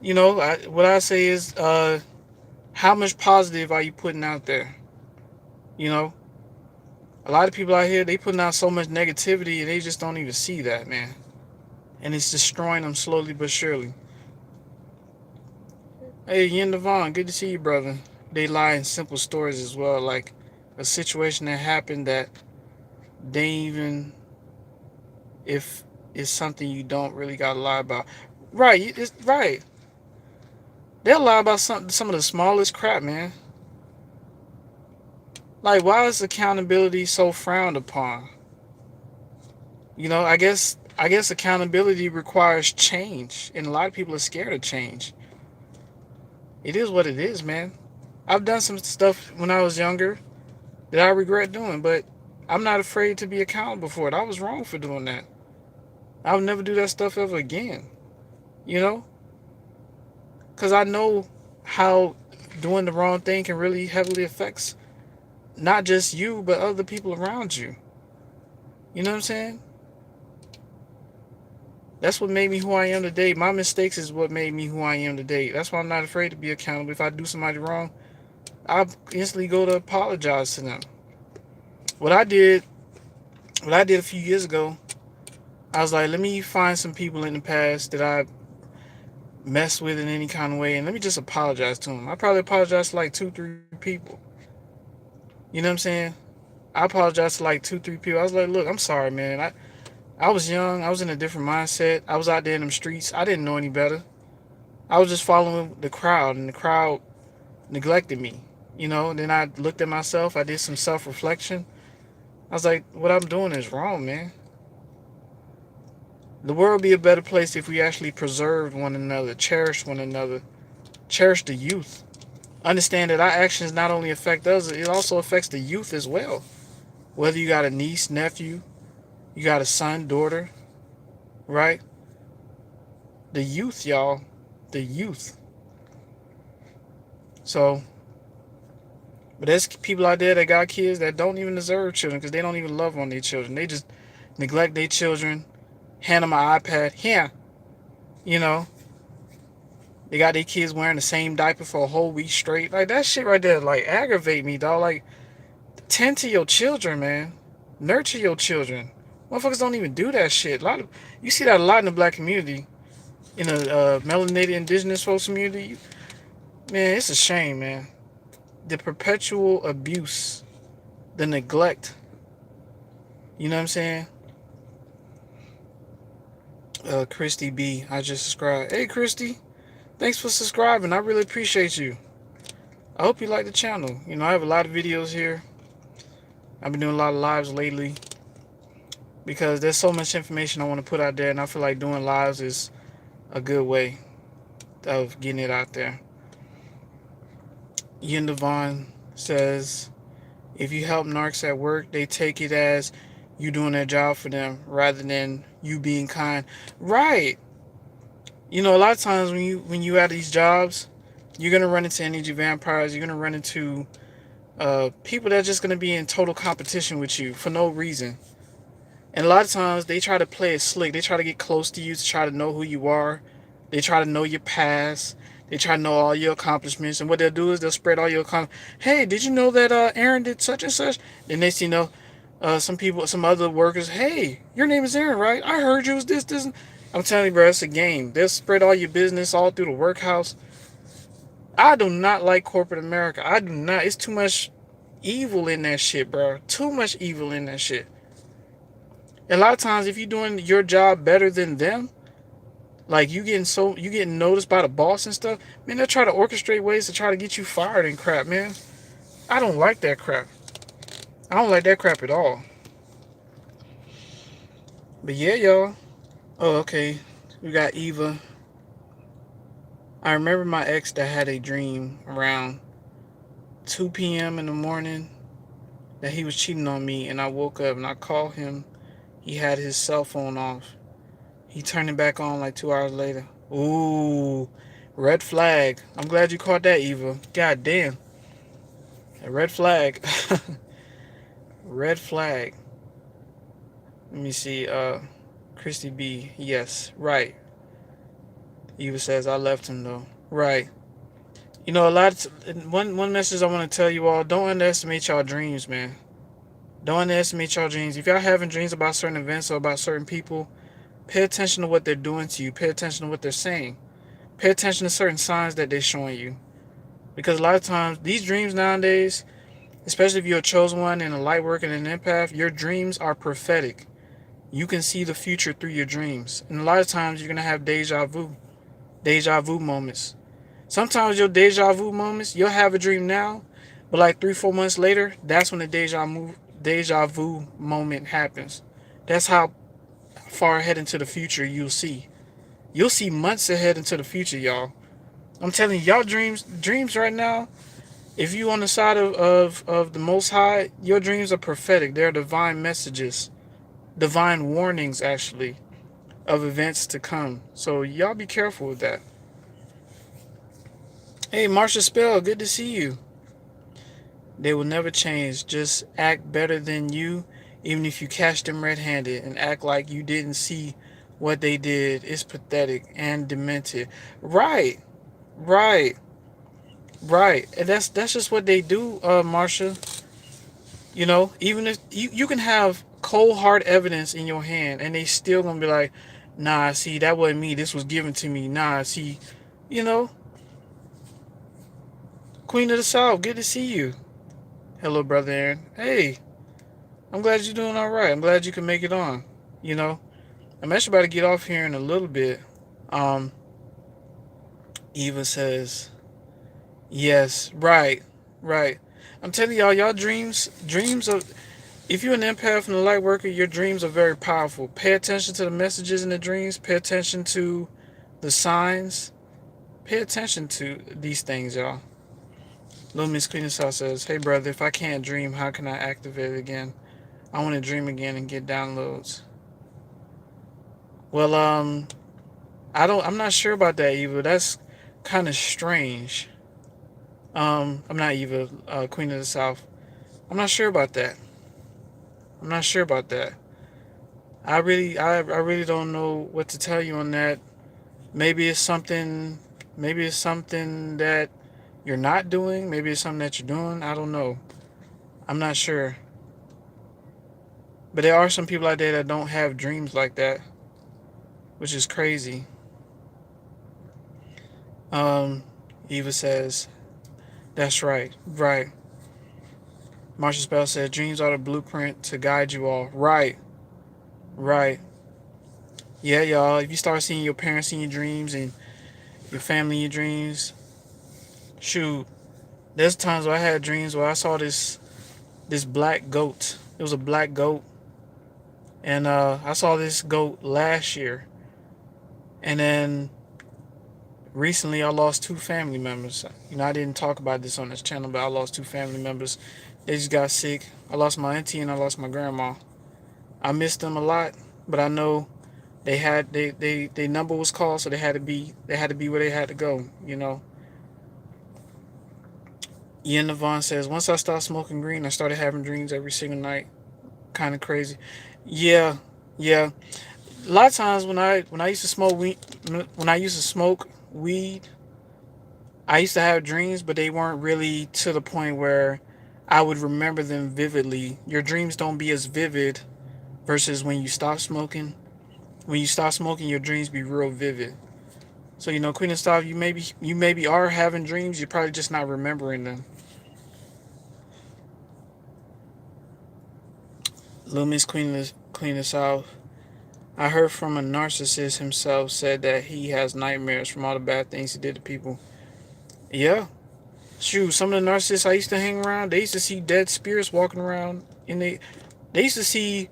What I say is, how much positive are you putting out there? A lot of people out here, they putting out so much negativity and they just don't even see that, man. And it's destroying them slowly but surely. Hey, Yin Devon, good to see you, brother. They lie in simple stories as well, like a situation that happened that they even, if it's something you don't really gotta lie about. Right, it's right. They'll lie about some of the smallest crap, man. Like, why is accountability so frowned upon? I guess accountability requires change, and a lot of people are scared of change. It is what it is, man. I've done some stuff when I was younger that I regret doing, but I'm not afraid to be accountable for it. I was wrong for doing that. I would never do that stuff ever again. You know? Because I know how doing the wrong thing can really heavily affect not just you, but other people around you. You know what I'm saying? That's what made me who I am today. My mistakes is what made me who I am today. That's why I'm not afraid to be accountable. If I do somebody wrong, I instantly go to apologize to them. What I did a few years ago, I was like, let me find some people in the past that I messed with in any kind of way, and let me just apologize to them. I probably apologized to like 2-3 people. You know what I'm saying? I apologized to like 2-3 people. I was like, look, I'm sorry, man. I was young. I was in a different mindset. I was out there in them streets. I didn't know any better. I was just following the crowd, and the crowd neglected me. Then I looked at myself. I did some self-reflection. I was like, what I'm doing is wrong, man. The world would be a better place if we actually preserved one another, cherished one another, cherished the youth. Understand that our actions not only affect us, it also affects the youth as well. Whether you got a niece, nephew, you got a son, daughter, right? The youth, y'all. The youth. So, but there's people out there that got kids that don't even deserve children because they don't even love on their children. They just neglect their children, hand them an iPad. Here, you know, they got their kids wearing the same diaper for a whole week straight. Like, that shit right there, like, aggravate me, dog. Like, tend to your children, man. Nurture your children. Motherfuckers don't even do that shit. You see that a lot in the black community, in the melanated indigenous folks community. Man, it's a shame, man. The perpetual abuse, the neglect, You know what I'm saying? Christy B, I just subscribed. Hey, Christy, thanks for subscribing. I really appreciate you. I hope you like the channel. You know, I have a lot of videos here. I've been doing a lot of lives lately because there's so much information I want to put out there, and I feel like doing lives is a good way of getting it out there. Yin Devon says, if you help narcs at work, they take it as you doing their job for them rather than you being kind. Right. You know, a lot of times when you at these jobs, you're gonna run into energy vampires. You're gonna run into people that are just gonna be in total competition with you for no reason. And a lot of times they try to play it slick. They try to get close to you to try to know who you are. They try to know your past. They try to know all your accomplishments. And what they'll do is they'll spread all your Hey, did you know that Aaron did such and such? Then next thing you know, some people, some other workers, hey, your name is Aaron, right? I heard you was this. I'm telling you, bro, it's a game. They'll spread all your business all through the workhouse. I do not like corporate America. I do not. It's too much evil in that shit, bro. Too much evil in that shit. A lot of times, if you're doing your job better than them, like you getting noticed by the boss and stuff, man, they'll try to orchestrate ways to try to get you fired and crap, man. I don't like that crap. I don't like that crap at all. But yeah, y'all. Oh, okay. We got Eva. I remember my ex that had a dream around 2 p.m. in the morning that he was cheating on me, and I woke up and I called him. He had his cell phone off. He turned it back on like 2 hours later. Ooh, red flag. I'm glad you caught that, Eva. God damn. A red flag. Red flag. Let me see. Christy B. Yes, right. Eva says I left him though. Right. You know, one message I want to tell you all: don't underestimate y'all dreams, man. Don't underestimate y'all dreams. If y'all having dreams about certain events or about certain people, pay attention to what they're doing to you. Pay attention to what they're saying. Pay attention to certain signs that they're showing you. Because a lot of times, these dreams nowadays, especially if you're a chosen one and a light worker and an empath, your dreams are prophetic. You can see the future through your dreams. And a lot of times, you're going to have deja vu moments. Sometimes your deja vu moments, you'll have a dream now, but like 3-4 months later, that's when the deja vu moment happens. That's how far ahead into the future you'll see. You'll see months ahead into the future, y'all. I'm telling you, y'all dreams right now. If you on the side of the Most High, your dreams are prophetic. They're divine messages, divine warnings, actually, of events to come. So y'all be careful with that. Hey, Marsha Spell, good to see you. They will never change. Just act better than you, even if you catch them red-handed, and act like you didn't see what they did. It's pathetic and demented. Right, right, right. And that's just what they do, Marsha. You know, even if you can have cold hard evidence in your hand, and they still gonna be like, nah, see, that wasn't me. This was given to me. Nah, see, you know, Queen of the South, good to see you. Hello, brother Aaron. Hey, I'm glad you're doing all right. I'm glad you can make it on. You know, I'm actually about to get off here in a little bit. Um, Eva says, yes, right, right. I'm telling y'all dreams of, if you're an empath and a light worker, your dreams are very powerful. Pay attention to the messages in the dreams. Pay attention to the signs. Pay attention to these things, y'all. Little Miss Cleaning Sauce says, hey, brother, if I can't dream, how can I activate it again? I want to dream again and get downloads. Well, I'm not sure about that, Eva. That's kind of strange. I'm not Eva, Queen of the South. I'm not sure about that. I'm not sure about that. I really don't know what to tell you on that. Maybe it's something, maybe it's something that you're not doing. Maybe it's something that you're doing. I don't know. I'm not sure. But there are some people out there that don't have dreams like that, which is crazy. Eva says, that's right. Right. Marshall Spell said, dreams are the blueprint to guide you all. Right, right. Yeah, y'all. If you start seeing your parents in your dreams and your family in your dreams, shoot. There's times where I had dreams where I saw this black goat. It was a black goat, and I saw this goat last year, and then recently I lost two family members. You know, I didn't talk about this on this channel, but I lost two family members. They just got sick. I lost my auntie and I lost my grandma. I missed them a lot, but I know they number was called, so they had to be where they had to go. You know. Ian Navon says, once I stopped smoking green, I started having dreams every single night. Kind of crazy. Yeah, yeah. A lot of times when I used to smoke weed, when I used to smoke weed, I used to have dreams, but they weren't really to the point where I would remember them vividly. Your dreams don't be as vivid versus when you stop smoking. When you stop smoking, your dreams be real vivid. So Queen of Style, you maybe are having dreams. You're probably just not remembering them. Loomis, Queen of South. I heard from a narcissist himself said that he has nightmares from all the bad things he did to people. Yeah. Shoot, some of the narcissists I used to hang around, they used to see dead spirits walking around, and they used to see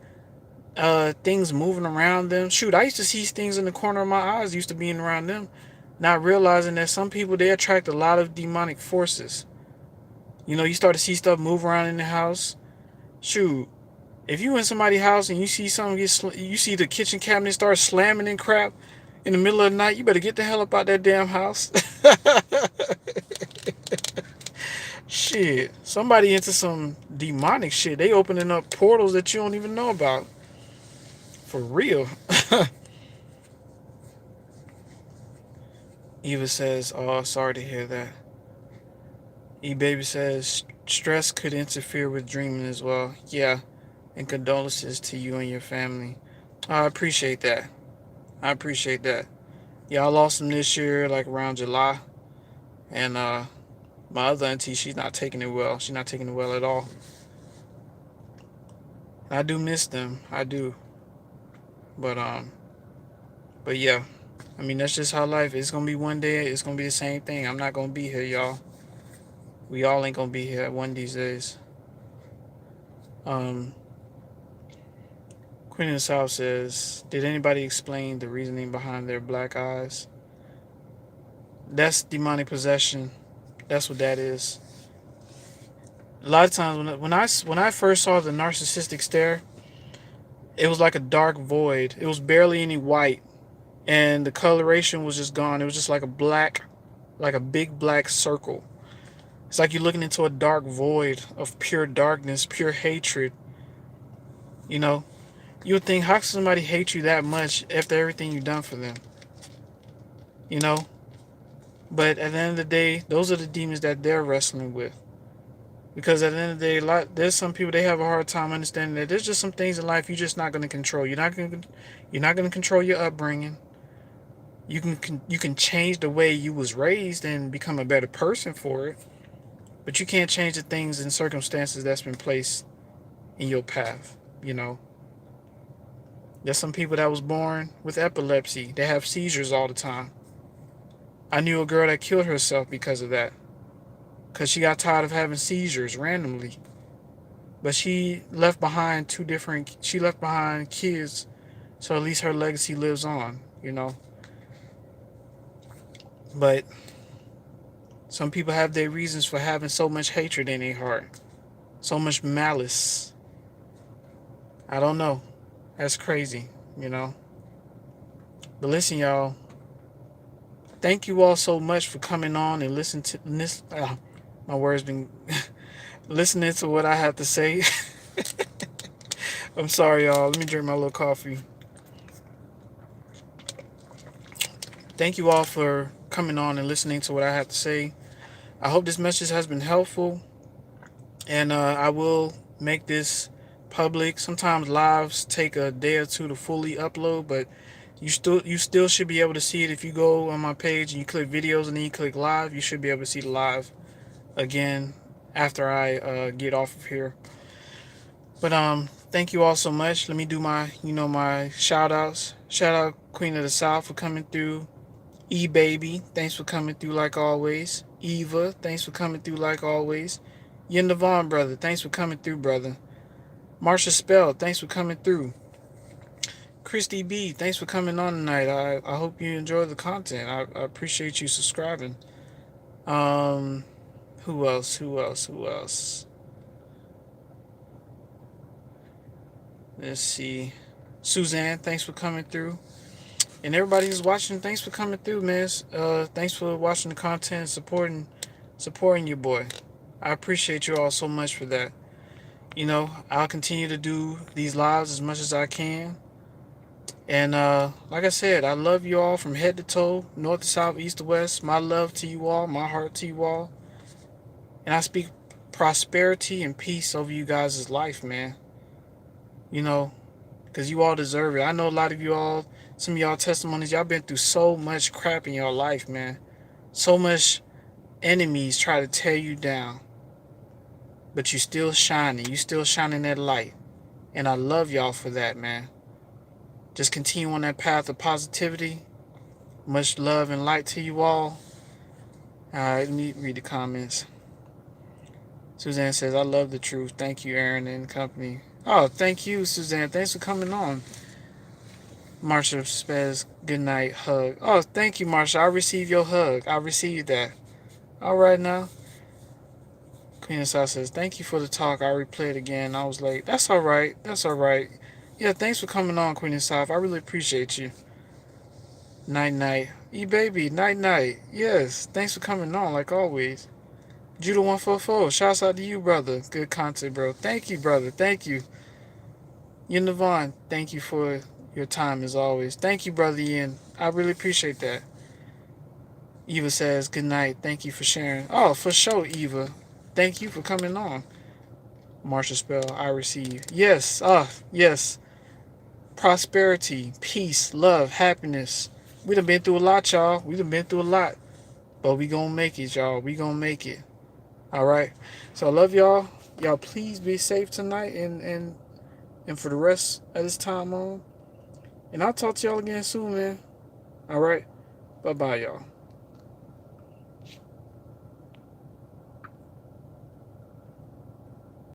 things moving around them. Shoot, I used to see things in the corner of my eyes used to being around them, not realizing that some people, they attract a lot of demonic forces. You start to see stuff move around in the house. Shoot, if you in somebody's house and you see something you see the kitchen cabinet start slamming and crap in the middle of the night, you better get the hell up out that damn house. Shit, somebody into some demonic shit. They opening up portals that you don't even know about. For real. Eva says, oh, sorry to hear that. E-Baby says, stress could interfere with dreaming as well. Yeah, and condolences to you and your family. I appreciate that. I appreciate that. Yeah, I lost him this year, like around July. And my other auntie, she's not taking it well. She's not taking it well at all. I do miss them. I do. But yeah. I mean, that's just how life is. It's gonna be one day. It's gonna be the same thing. I'm not gonna be here, y'all. We all ain't gonna be here one of these days. Um, Queen of the South says, did anybody explain the reasoning behind their black eyes? That's demonic possession. That's what that is. A lot of times when I first saw the narcissistic stare, it was like a dark void. It was barely any white, and the coloration was just gone. It was just like like a big black circle. It's like you're looking into a dark void of pure darkness, pure hatred. You know, you would think, how can somebody hate you that much after everything you've done for them? You know, but at the end of the day, those are the demons that they're wrestling with. Because at the end of the day, there's some people, they have a hard time understanding that there's just some things in life you're just not going to control. You're not going to control your upbringing. You can change the way you was raised and become a better person for it, but you can't change the things and circumstances that's been placed in your path. You know, there's some people that was born with epilepsy. They have seizures all the time. I knew a girl that killed herself because of that, because she got tired of having seizures randomly. But she left behind kids, so at least her legacy lives on, But some people have their reasons for having so much hatred in their heart, so much malice. I don't know. That's crazy. But listen, y'all. Thank you all so much for coming on and listening to this. My words been listening to what I have to say. I'm sorry, y'all. Let me drink my little coffee. Thank you all for coming on and listening to what I have to say. I hope this message has been helpful, and I will make this public. Sometimes lives take a day or two to fully upload, but you still should be able to see it. If you go on my page and you click videos and then you click live, you should be able to see the live again after I get off of here. But thank you all so much. Let me do my my shout outs. Shout out Queen of the South for coming through. E Baby, thanks for coming through like always. Eva, thanks for coming through like always. Yen Devon, brother, thanks for coming through, brother. Marsha Spell, thanks for coming through. Christy B, thanks for coming on tonight. I hope you enjoy the content. I appreciate you subscribing. Um, who else? Who else? Who else? Let's see. Suzanne, thanks for coming through. And everybody who's watching, thanks for coming through, man. Thanks for watching the content, supporting your boy. I appreciate you all so much for that. I'll continue to do these lives as much as I can. And like I said, I love you all from head to toe, north to south, east to west. My love to you all, my heart to you all. And I speak prosperity and peace over you guys' life, man. Because you all deserve it. I know a lot of you all, some of y'all testimonies, y'all been through so much crap in your life, man. So much enemies try to tear you down. But you still shining. You still shining that light. And I love y'all for that, man. Just continue on that path of positivity. Much love and light to you all. Alright, let me read the comments. Suzanne says, I love the truth. Thank you, Aaron and company. Oh, thank you, Suzanne. Thanks for coming on. Marsha says, good night, hug. Oh, thank you, Marsha. I received your hug. I received that. All right now. Queen of South says, thank you for the talk. I replayed again. I was late. That's all right. That's all right. Yeah, thanks for coming on, Queen of South. I really appreciate you. Night, night. E-baby, night, night. Yes, thanks for coming on, like always. Judah 144, shouts out to you, brother. Good content, bro. Thank you, brother. Thank you. Yen Devon, thank you for your time as always. Thank you, brother Yen. I really appreciate that. Eva says, good night. Thank you for sharing. Oh, for sure, Eva. Thank you for coming on. Marsha Spell, I receive. Yes, yes. Prosperity, peace, love, happiness. We done been through a lot, y'all. We done been through a lot. But we gonna make it, y'all. We gonna make it. Alright? So I love y'all. Y'all please be safe tonight and for the rest of this time on. And I'll talk to y'all again soon, man. Alright? Bye-bye, y'all.